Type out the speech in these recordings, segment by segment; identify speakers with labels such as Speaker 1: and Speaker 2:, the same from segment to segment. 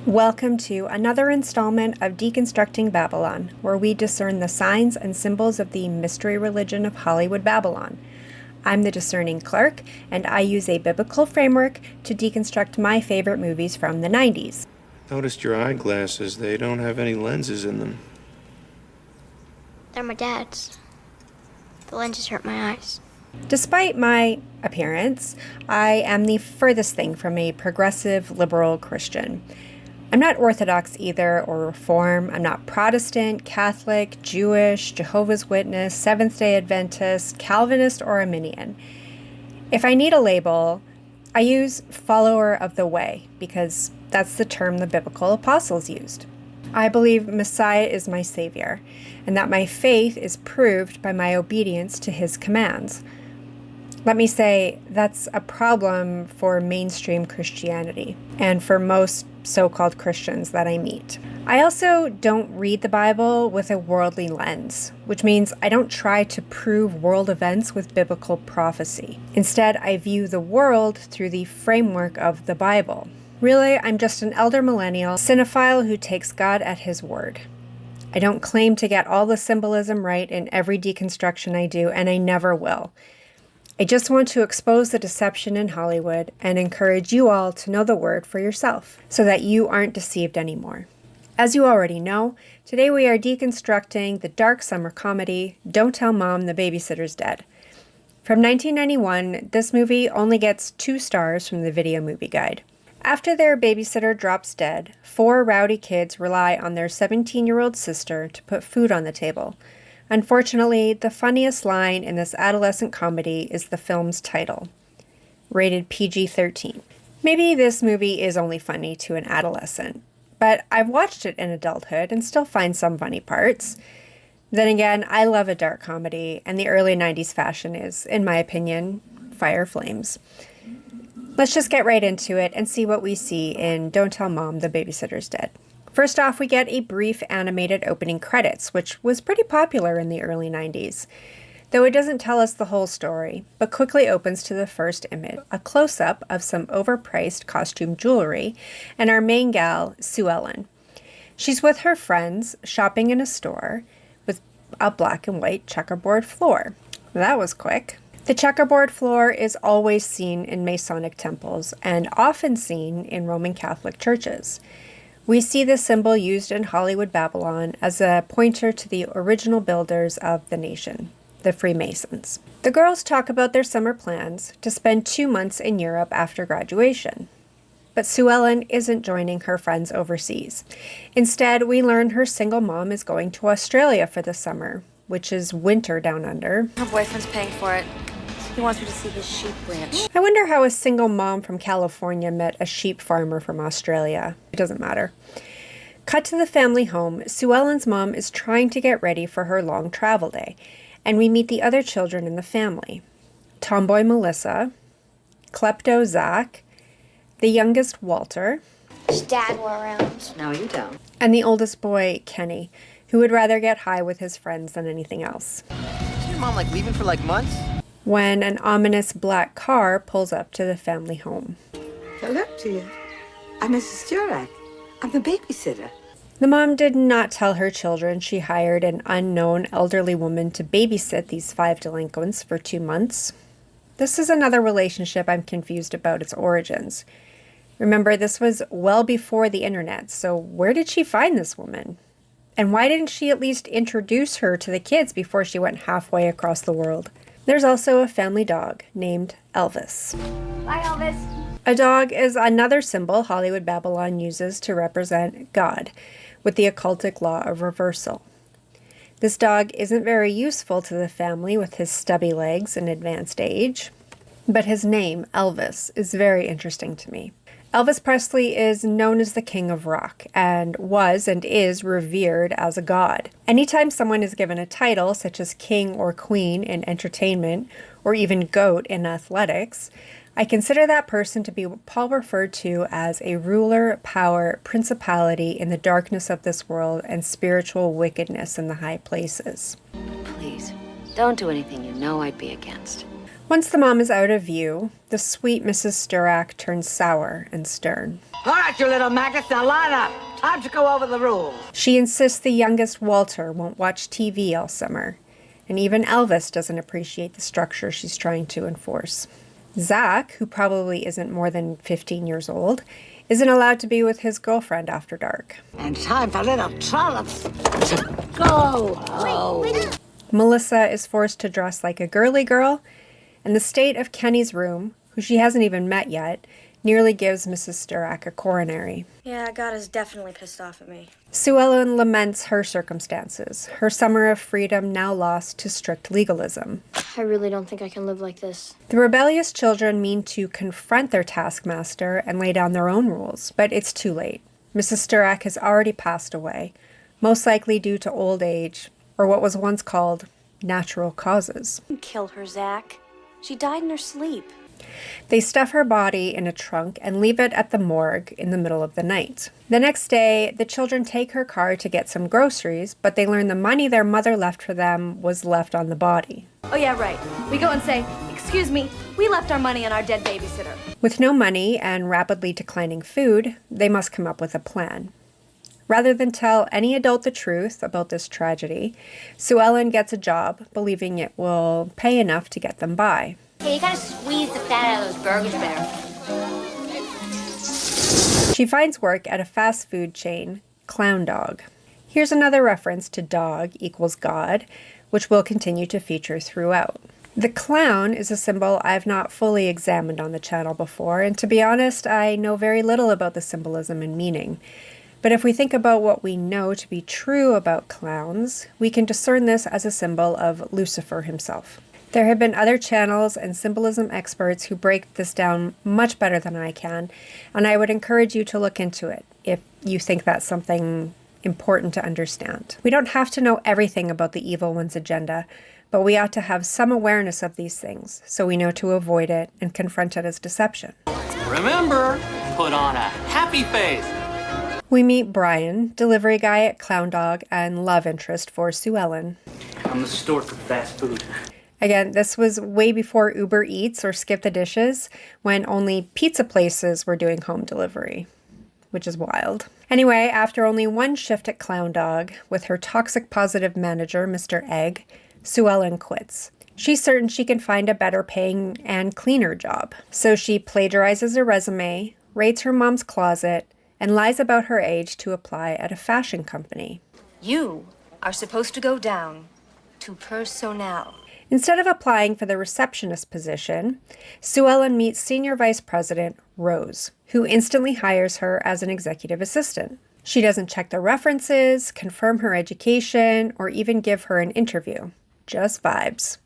Speaker 1: Welcome to another installment of Deconstructing Babylon, where we discern the signs and symbols of the mystery religion of Hollywood Babylon. I'm the Discerning Clerk, and I use a biblical framework to deconstruct my favorite movies from the 90s.
Speaker 2: Noticed your eyeglasses. They don't have any lenses in them.
Speaker 3: They're my dad's. The lenses hurt my eyes.
Speaker 1: Despite my appearance, I am the furthest thing from a progressive liberal Christian. I'm not Orthodox either, or Reform. I'm not Protestant, Catholic, Jewish, Jehovah's Witness, Seventh-day Adventist, Calvinist, or Arminian. If I need a label, I use follower of the way, because that's the term the biblical apostles used. I believe Messiah is my Savior, and that my faith is proved by my obedience to His commands. Let me say, that's a problem for mainstream Christianity, and for most so-called Christians that I meet. I also don't read the Bible with a worldly lens, which means I don't try to prove world events with biblical prophecy. Instead, I view the world through the framework of the Bible. Really, I'm just an elder millennial cinephile who takes God at His word. I don't claim to get all the symbolism right in every deconstruction I do, and I never will. I just want to expose the deception in Hollywood and encourage you all to know the word for yourself so that you aren't deceived anymore. As you already know, today we are deconstructing the dark summer comedy, Don't Tell Mom the Babysitter's Dead. From 1991, this movie only gets 2 stars from the Video Movie Guide. After their babysitter drops dead, 4 rowdy kids rely on their 17-year-old sister to put food on the table. Unfortunately, the funniest line in this adolescent comedy is the film's title, rated PG-13. Maybe this movie is only funny to an adolescent, but I've watched it in adulthood and still find some funny parts. Then again, I love a dark comedy, and the early 90s fashion is, in my opinion, fire flames. Let's just get right into it and see what we see in Don't Tell Mom the Babysitter's Dead. First off, we get a brief animated opening credits, which was pretty popular in the early 90s. Though it doesn't tell us the whole story, but quickly opens to the first image, a close-up of some overpriced costume jewelry, and our main gal, Sue Ellen. She's with her friends, shopping in a store, with a black and white checkerboard floor. That was quick. The checkerboard floor is always seen in Masonic temples, and often seen in Roman Catholic churches. We see this symbol used in Hollywood Babylon as a pointer to the original builders of the nation, the Freemasons. The girls talk about their summer plans to spend 2 months in Europe after graduation. But Sue Ellen isn't joining her friends overseas. Instead, we learn her single mom is going to Australia for the summer, which is winter down under.
Speaker 4: Her boyfriend's paying for it. He wants her to see his sheep ranch.
Speaker 1: I wonder how a single mom from California met a sheep farmer from Australia. It doesn't matter. Cut to the family home. Sue Ellen's mom is trying to get ready for her long travel day, and we meet the other children in the family. Tomboy Melissa, klepto Zach, the youngest Walter,
Speaker 3: Wish Dad were around.
Speaker 4: No, you don't.
Speaker 1: and the oldest boy Kenny, who would rather get high with his friends than anything else.
Speaker 5: Is your mom leaving for months?
Speaker 1: When an ominous black car pulls up to the family home.
Speaker 6: Hello to you. I'm Mrs. Jurek. I'm the babysitter.
Speaker 1: The mom did not tell her children she hired an unknown elderly woman to babysit these 5 delinquents for 2 months. This is another relationship I'm confused about its origins. Remember, this was well before the internet, so where did she find this woman? And why didn't she at least introduce her to the kids before she went halfway across the world? There's also a family dog named Elvis.
Speaker 3: Bye, Elvis.
Speaker 1: A dog is another symbol Hollywood Babylon uses to represent God, with the occultic law of reversal. This dog isn't very useful to the family with his stubby legs and advanced age, but his name, Elvis, is very interesting to me. Elvis Presley is known as the King of Rock, and was and is revered as a god. Anytime someone is given a title, such as King or Queen in entertainment, or even GOAT in athletics, I consider that person to be what Paul referred to as a ruler, power, principality in the darkness of this world and spiritual wickedness in the high places.
Speaker 4: Please, don't do anything you know I'd be against.
Speaker 1: Once the mom is out of view, the sweet Mrs. Sturak turns sour and stern.
Speaker 6: All right, you little maggots, now line up. Time to go over the rules.
Speaker 1: She insists the youngest Walter won't watch TV all summer. And even Elvis doesn't appreciate the structure she's trying to enforce. Zach, who probably isn't more than 15 years old, isn't allowed to be with his girlfriend after dark.
Speaker 6: And time for little trollops to go home.
Speaker 1: Melissa is forced to dress like a girly girl, and the state of Kenny's room, who she hasn't even met yet, nearly gives Mrs. Sturrock a coronary.
Speaker 4: Yeah, God is definitely pissed off at me.
Speaker 1: Sue Ellen laments her circumstances, her summer of freedom now lost to strict legalism.
Speaker 3: I really don't think I can live like this.
Speaker 1: The rebellious children mean to confront their taskmaster and lay down their own rules, but it's too late. Mrs. Sturrock has already passed away, most likely due to old age, or what was once called natural causes.
Speaker 4: Kill her, Zach. She died in her sleep.
Speaker 1: They stuff her body in a trunk and leave it at the morgue in the middle of the night. The next day, the children take her car to get some groceries, but they learn the money their mother left for them was left on the body.
Speaker 7: Oh yeah, right. We go and say, "Excuse me, we left our money on our dead babysitter."
Speaker 1: With no money and rapidly declining food, they must come up with a plan. Rather than tell any adult the truth about this tragedy, Sue Ellen gets a job, believing it will pay enough to get them by.
Speaker 3: Hey, you gotta squeeze the fat out of those burgers better.
Speaker 1: She finds work at a fast food chain, Clown Dog. Here's another reference to dog equals God, which will continue to feature throughout. The clown is a symbol I've not fully examined on the channel before, and to be honest, I know very little about the symbolism and meaning. But if we think about what we know to be true about clowns, we can discern this as a symbol of Lucifer himself. There have been other channels and symbolism experts who break this down much better than I can, and I would encourage you to look into it if you think that's something important to understand. We don't have to know everything about the evil one's agenda, but we ought to have some awareness of these things so we know to avoid it and confront it as deception.
Speaker 8: Remember, put on a happy face.
Speaker 1: We meet Brian, delivery guy at Clown Dog and love interest for Sue Ellen.
Speaker 9: I'm the store for fast food.
Speaker 1: Again, this was way before Uber Eats or Skip the Dishes, when only pizza places were doing home delivery, which is wild. Anyway, after only one shift at Clown Dog, with her toxic positive manager, Mr. Egg, Sue Ellen quits. She's certain she can find a better paying and cleaner job. So she plagiarizes a resume, raids her mom's closet, and lies about her age to apply at a fashion company.
Speaker 7: You are supposed to go down to personnel.
Speaker 1: Instead of applying for the receptionist position, Sue Ellen meets Senior Vice President Rose, who instantly hires her as an executive assistant. She doesn't check the references, confirm her education, or even give her an interview. Just vibes.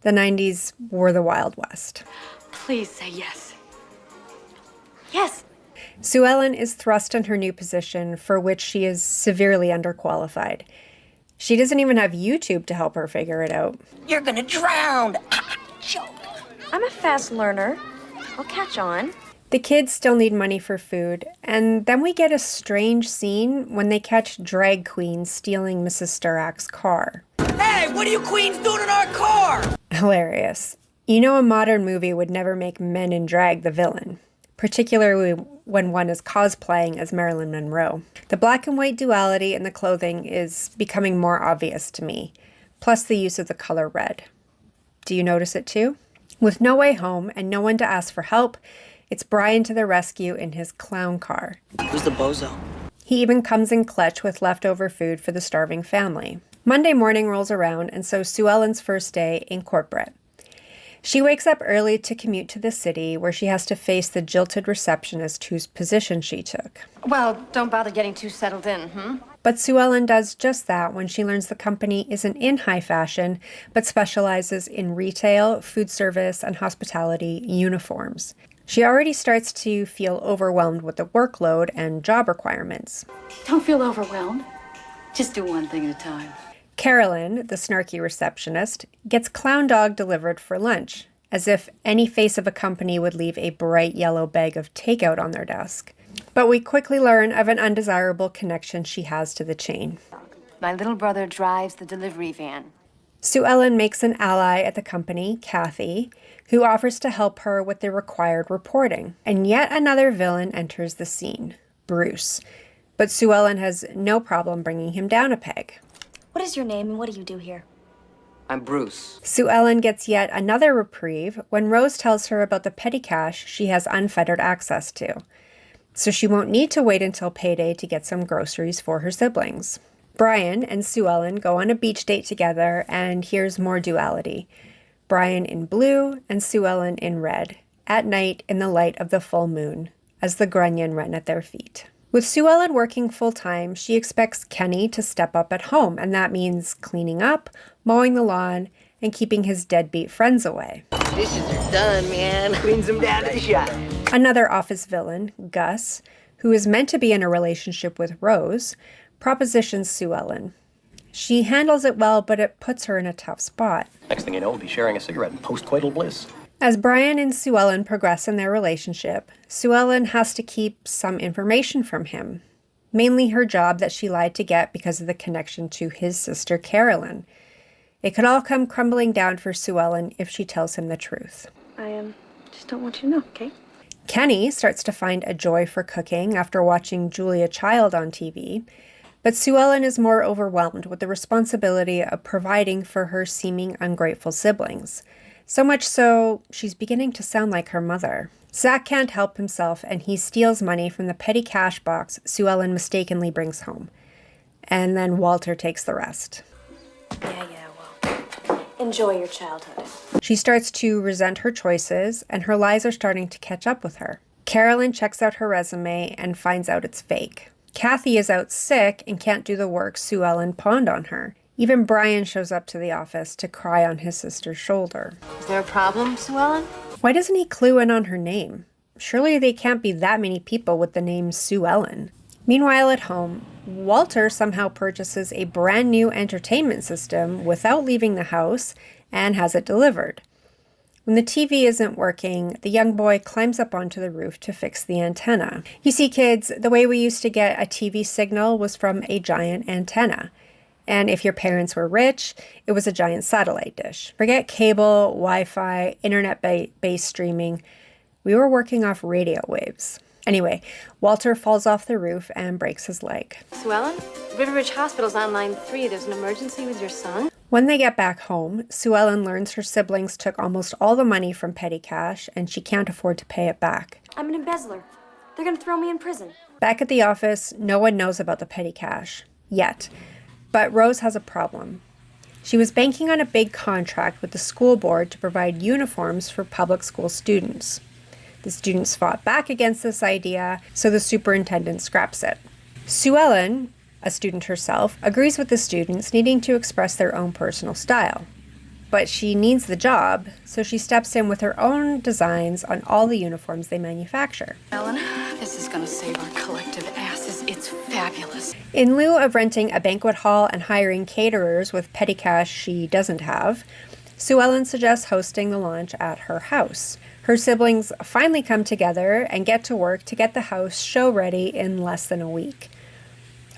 Speaker 1: The 90s were the Wild West.
Speaker 7: Please say yes. Yes.
Speaker 1: Sue Ellen is thrust in her new position, for which she is severely underqualified. She doesn't even have YouTube to help her figure it out.
Speaker 4: You're gonna drown! Joke.
Speaker 7: I'm a fast learner. I'll catch on.
Speaker 1: The kids still need money for food, and then we get a strange scene when they catch drag queens stealing Mrs. Sturrock's car.
Speaker 6: Hey, what are you queens doing in our car?
Speaker 1: Hilarious. You know a modern movie would never make men in drag the villain, particularly when one is cosplaying as Marilyn Monroe. The black and white duality in the clothing is becoming more obvious to me, plus the use of the color red. Do you notice it too? With no way home and no one to ask for help, it's Brian to the rescue in his clown car.
Speaker 5: Who's the bozo?
Speaker 1: He even comes in clutch with leftover food for the starving family. Monday morning rolls around, and so Sue Ellen's first day in corporate. She wakes up early to commute to the city, where she has to face the jilted receptionist whose position she took.
Speaker 7: Well, don't bother getting too settled in,
Speaker 1: But Sue Ellen does just that when she learns the company isn't in high fashion, but specializes in retail, food service, and hospitality uniforms. She already starts to feel overwhelmed with the workload and job requirements.
Speaker 10: Don't feel overwhelmed. Just do one thing at a time.
Speaker 1: Carolyn, the snarky receptionist, gets Clown Dog delivered for lunch, as if any face of a company would leave a bright yellow bag of takeout on their desk. But we quickly learn of an undesirable connection she has to the chain.
Speaker 7: My little brother drives the delivery van.
Speaker 1: Sue Ellen makes an ally at the company, Kathy, who offers to help her with the required reporting. And yet another villain enters the scene, Bruce. But Sue Ellen has no problem bringing him down a peg.
Speaker 7: What is your name and what do you do here?
Speaker 9: I'm Bruce.
Speaker 1: Sue Ellen gets yet another reprieve when Rose tells her about the petty cash she has unfettered access to. So she won't need to wait until payday to get some groceries for her siblings. Brian and Sue Ellen go on a beach date together, and here's more duality. Brian in blue and Sue Ellen in red, at night in the light of the full moon, as the grunion run at their feet. With Sue Ellen working full-time, she expects Kenny to step up at home, and that means cleaning up, mowing the lawn, and keeping his deadbeat friends away.
Speaker 5: Dishes are done, man. Cleans them down to the shot.
Speaker 1: Another office villain, Gus, who is meant to be in a relationship with Rose, propositions Sue Ellen. She handles it well, but it puts her in a tough spot.
Speaker 11: Next thing you know, we'll be sharing a cigarette in post-coital bliss.
Speaker 1: As Brian and Sue Ellen progress in their relationship, Sue Ellen has to keep some information from him, mainly her job that she lied to get because of the connection to his sister Carolyn. It could all come crumbling down for Sue Ellen if she tells him the truth.
Speaker 7: I just don't want you to know, okay?
Speaker 1: Kenny starts to find a joy for cooking after watching Julia Child on TV, but Sue Ellen is more overwhelmed with the responsibility of providing for her seeming ungrateful siblings. So much so, she's beginning to sound like her mother. Zach can't help himself, and he steals money from the petty cash box Sue Ellen mistakenly brings home. And then Walter takes the rest.
Speaker 7: Yeah, well, enjoy your childhood.
Speaker 1: She starts to resent her choices, and her lies are starting to catch up with her. Carolyn checks out her resume and finds out it's fake. Kathy is out sick and can't do the work Sue Ellen pawned on her. Even Brian shows up to the office to cry on his sister's shoulder.
Speaker 4: Is there a problem, Sue Ellen?
Speaker 1: Why doesn't he clue in on her name? Surely they can't be that many people with the name Sue Ellen. Meanwhile, at home, Walter somehow purchases a brand new entertainment system without leaving the house and has it delivered. When the TV isn't working, the young boy climbs up onto the roof to fix the antenna. You see, kids, the way we used to get a TV signal was from a giant antenna. And if your parents were rich, it was a giant satellite dish. Forget cable, Wi-Fi, internet-based streaming. We were working off radio waves. Anyway, Walter falls off the roof and breaks his leg.
Speaker 4: Sue Ellen? River Ridge Hospital's on line 3. There's an emergency with your son.
Speaker 1: When they get back home, Sue Ellen learns her siblings took almost all the money from petty cash and she can't afford to pay it back.
Speaker 7: I'm an embezzler. They're gonna throw me in prison.
Speaker 1: Back at the office, no one knows about the petty cash. Yet. But Rose has a problem. She was banking on a big contract with the school board to provide uniforms for public school students. The students fought back against this idea, so the superintendent scraps it. Sue Ellen, a student herself, agrees with the students needing to express their own personal style. But she needs the job, so she steps in with her own designs on all the uniforms they manufacture.
Speaker 10: Ellen, this is gonna save our collective asses. It's fabulous.
Speaker 1: In lieu of renting a banquet hall and hiring caterers with petty cash she doesn't have, Sue Ellen suggests hosting the launch at her house. Her siblings finally come together and get to work to get the house show ready in less than a week.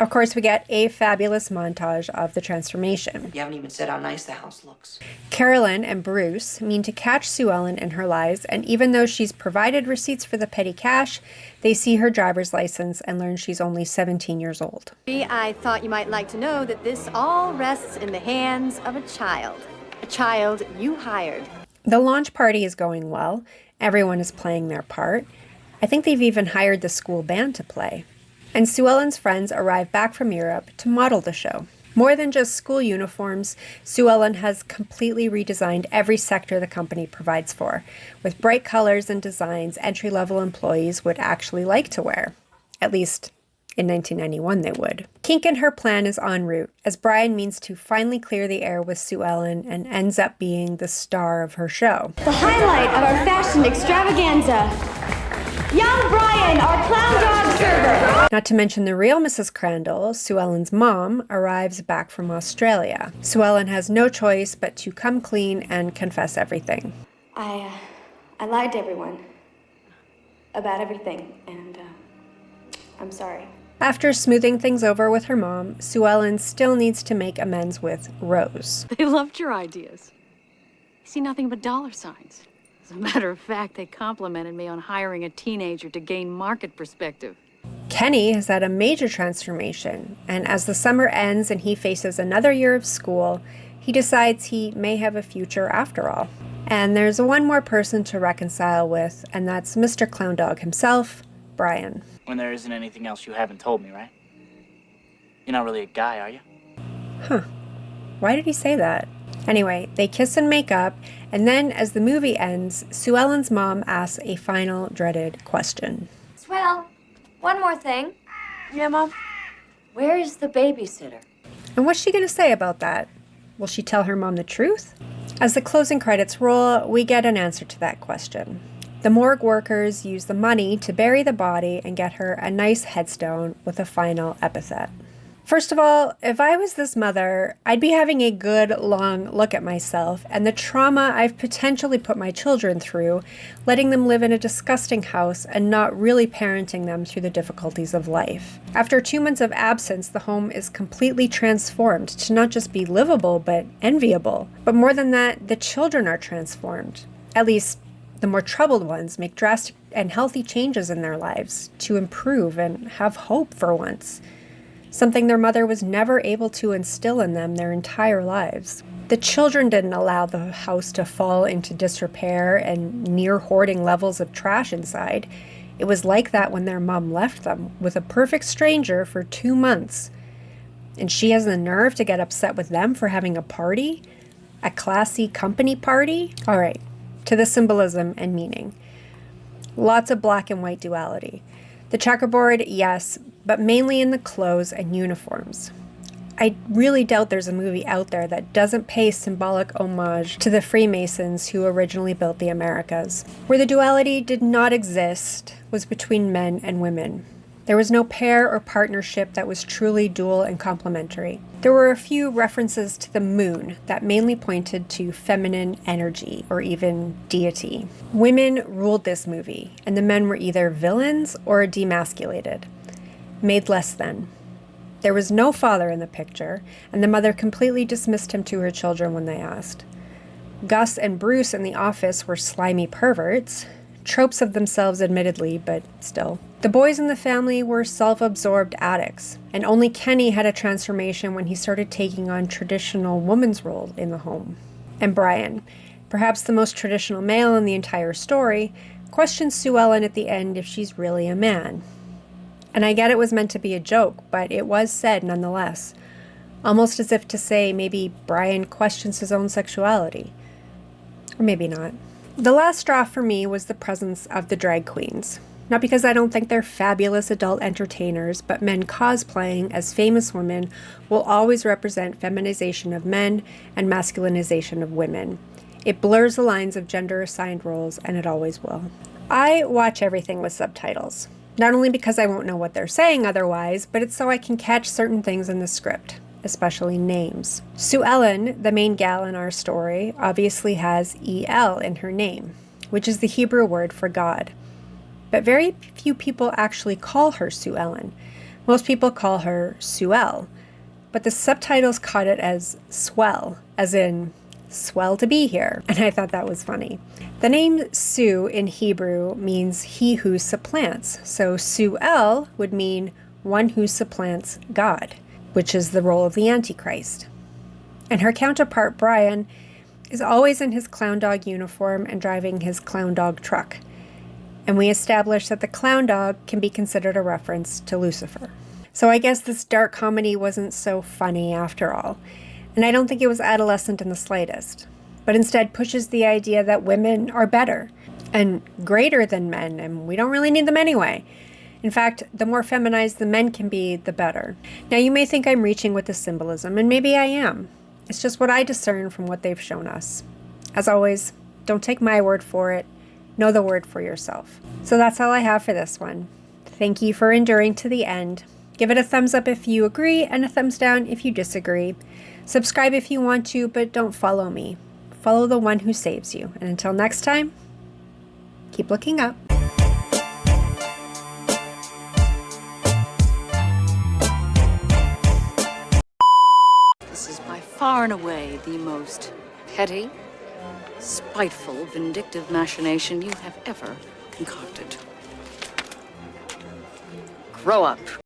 Speaker 1: Of course, we get a fabulous montage of the transformation.
Speaker 6: You haven't even said how nice the house looks.
Speaker 1: Carolyn and Bruce mean to catch Sue Ellen in her lies, and even though she's provided receipts for the petty cash, they see her driver's license and learn she's only 17 years old.
Speaker 7: I thought you might like to know that this all rests in the hands of a child you hired.
Speaker 1: The launch party is going well. Everyone is playing their part. I think they've even hired the school band to play. And Sue Ellen's friends arrive back from Europe to model the show. More than just school uniforms, Sue Ellen has completely redesigned every sector the company provides for, with bright colors and designs entry-level employees would actually like to wear. At least, in 1991 they would. Kink in her plan is en route, as Brian means to finally clear the air with Sue Ellen and ends up being the star of her show.
Speaker 7: The highlight of our fashion extravaganza. Young Brian, our clown dog server.
Speaker 1: Not to mention the real Mrs. Crandall, Sue Ellen's mom, arrives back from Australia. Sue Ellen has no choice but to come clean and confess everything.
Speaker 7: I lied to everyone about everything, and I'm sorry.
Speaker 1: After smoothing things over with her mom, Sue Ellen still needs to make amends with Rose.
Speaker 10: They loved your ideas. I see nothing but dollar signs. As a matter of fact, they complimented me on hiring a teenager to gain market perspective.
Speaker 1: Kenny has had a major transformation, and as the summer ends and he faces another year of school, he decides he may have a future after all. And there's one more person to reconcile with, and that's Mr. Clown Dog himself, Brian.
Speaker 12: When there isn't anything else you haven't told me, right? You're not really a guy, are you?
Speaker 1: Huh. Why did he say that? Anyway, they kiss and make up, and then as the movie ends, Sue Ellen's mom asks a final dreaded question.
Speaker 13: Swell, one more thing.
Speaker 14: Yeah, Mom?
Speaker 13: Where is the babysitter?
Speaker 1: And what's she going to say about that? Will she tell her mom the truth? As the closing credits roll, we get an answer to that question. The morgue workers use the money to bury the body and get her a nice headstone with a final epithet. First of all, if I was this mother, I'd be having a good long look at myself and the trauma I've potentially put my children through, letting them live in a disgusting house and not really parenting them through the difficulties of life. After 2 months of absence, the home is completely transformed to not just be livable, but enviable. But more than that, the children are transformed. At least, the more troubled ones make drastic and healthy changes in their lives to improve and have hope for once. Something their mother was never able to instill in them their entire lives. The children didn't allow the house to fall into disrepair and near hoarding levels of trash inside. It was like that when their mom left them with a perfect stranger for 2 months. And she has the nerve to get upset with them for having a party? A classy company party? All right, to the symbolism and meaning. Lots of black and white duality. The checkerboard, yes, but mainly in the clothes and uniforms. I really doubt there's a movie out there that doesn't pay symbolic homage to the Freemasons who originally built the Americas. Where the duality did not exist was between men and women. There was no pair or partnership that was truly dual and complementary. There were a few references to the moon that mainly pointed to feminine energy or even deity. Women ruled this movie, and the men were either villains or demasculated, made less than. There was no father in the picture, and the mother completely dismissed him to her children when they asked. Gus and Bruce in the office were slimy perverts, tropes of themselves admittedly, but still. The boys in the family were self-absorbed addicts, and only Kenny had a transformation when he started taking on traditional woman's role in the home. And Brian, perhaps the most traditional male in the entire story, questions Sue Ellen at the end if she's really a man. And I get it was meant to be a joke, but it was said nonetheless, almost as if to say maybe Brian questions his own sexuality. Or maybe not. The last straw for me was the presence of the drag queens. Not because I don't think they're fabulous adult entertainers, but men cosplaying as famous women will always represent feminization of men and masculinization of women. It blurs the lines of gender-assigned roles, and it always will. I watch everything with subtitles. Not only because I won't know what they're saying otherwise, but it's so I can catch certain things in the script, especially names. Sue Ellen, the main gal in our story, obviously has E-L in her name, which is the Hebrew word for God. But very few people actually call her Sue Ellen. Most people call her Sue-El, but the subtitles caught it as swell, as in swell to be here, and I thought that was funny. The name Sue in Hebrew means he who supplants, so Sue-El would mean one who supplants God, which is the role of the Antichrist. And her counterpart, Brian, is always in his clown dog uniform and driving his clown dog truck. And we established that the clown dog can be considered a reference to Lucifer. So I guess this dark comedy wasn't so funny after all. And I don't think it was adolescent in the slightest, but instead pushes the idea that women are better and greater than men, and we don't really need them anyway. In fact, the more feminized the men can be, the better. Now, you may think I'm reaching with the symbolism, and maybe I am. It's just what I discern from what they've shown us. As always, don't take my word for it. Know the word for yourself. So that's all I have for this one. Thank you for enduring to the end. Give it a thumbs up if you agree and a thumbs down if you disagree. Subscribe if you want to, but don't follow me. Follow the one who saves you. And until next time, keep looking up.
Speaker 10: far and away the most petty, spiteful, vindictive machination you have ever concocted. Grow up.